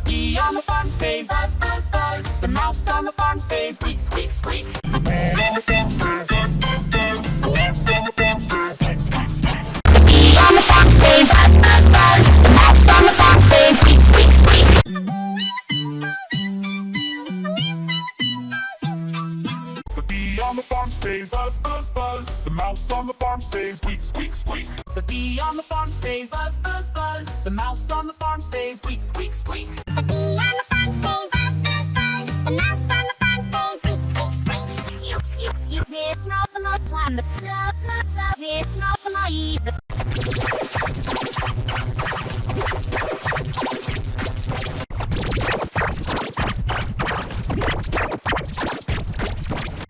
bee on the farm says buzz, buzz, buzz. The mouse on the farm says squeak, squeak, squeak. The bee on the farm says buzz, buzz, buzz. The mouse on the farm says squeak, squeak, squeak. The bee on the farm says buzz, buzz, buzz. The mouse on the farm says squeak, squeak, squeak. The bee on the farm says buzz, buzz, buzz. The mouse on the farm says squeak, squeak, squeak. The bee on the farm says buzz, buzz, buzz. The mouse on the farm says squeak, squeak, squeak. The bee on the farm says buzz, buzz, buzz. The mouse on the farm says squeak, squeak, squeak. Det är snart för något slam. Det är snart för något i.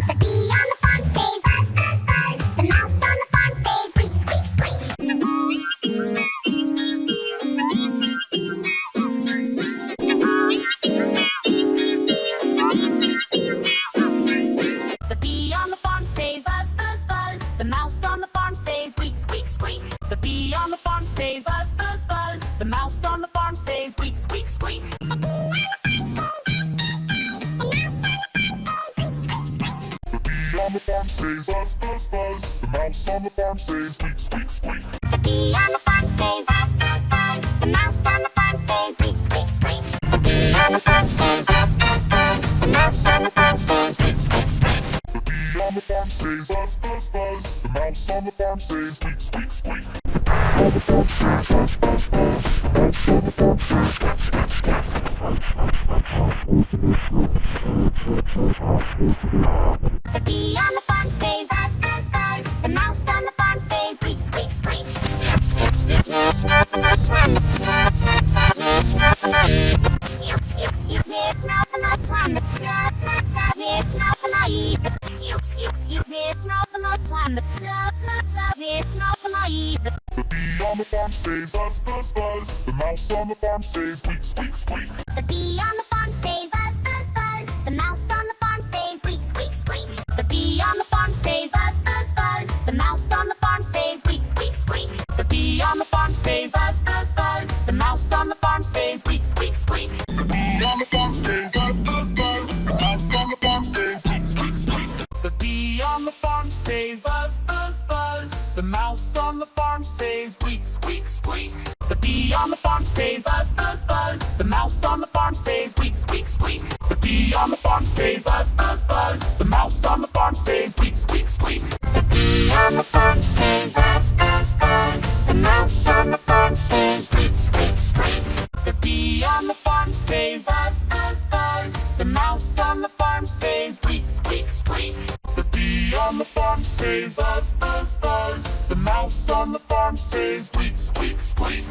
The bee on the farm says buzz, buzz, buzz. The mouse on the farm says squeak, squeak, squeak. The bee on the farm says buzz, buzz, buzz. The mouse on the farm says squeak, squeak, squeak. The bee on the farm says buzz, buzz, buzz. The mouse on the farm says squeak, squeak, squeak. The bee on the farm says buzz, buzz, buzz. The mouse on the farm says squeak, squeak, squeak. The bee on the farm says buzz, buzz, buzz. The mouse on the farm says squeak, squeak, squeak. The bee on the farm says buzz, buzz, buzz. The mouse on the farm says squeak, squeak, squeak. The bee on the farm says buzz, buzz, buzz. The mouse on the farm says squeak, squeak, squeak. The bee on the farm says buzz, buzz, buzz. The mouse on the farm says squeak, squeak, squeak. The bee on the farm says buzz, buzz, buzz. The mouse on the farm says squeak, squeak, squeak. The bee on the farm says buzz, buzz, buzz. The mouse on the farm says squeak, squeak, squeak. The bee on the farm says buzz, buzz, buzz. The mouse on the farm says squeak, squeak, squeak. The bee on the farm says buzz, buzz, buzz. The mouse on the farm says squeak, squeak, squeak. The bee on the farm says buzz, buzz, buzz. The mouse on the farm says squeak, squeak, squeak. The bee on the farm says buzz, buzz, buzz. The mouse on the farm says squeak, squeak, squeak. The bee on the farm says buzz, buzz, buzz. The mouse on the farm says squeak, squeak, squeak. The bee on the farm says buzz, buzz, buzz. The mouse on the farm says squeak, squeak, squeak. The bee on the farm says buzz, buzz, buzz. The mouse on the farm says squeak, squeak, squeak. The bee on the farm says buzz, buzz, buzz. The mouse on the farm says squeak, squeak, squeak. The bee on the farm says buzz, buzz, buzz. The mouse on the farm says squeak, squeak, squeak. The bee on the farm says buzz, buzz, buzz. The mouse on the farm says squeak, squeak, squeak.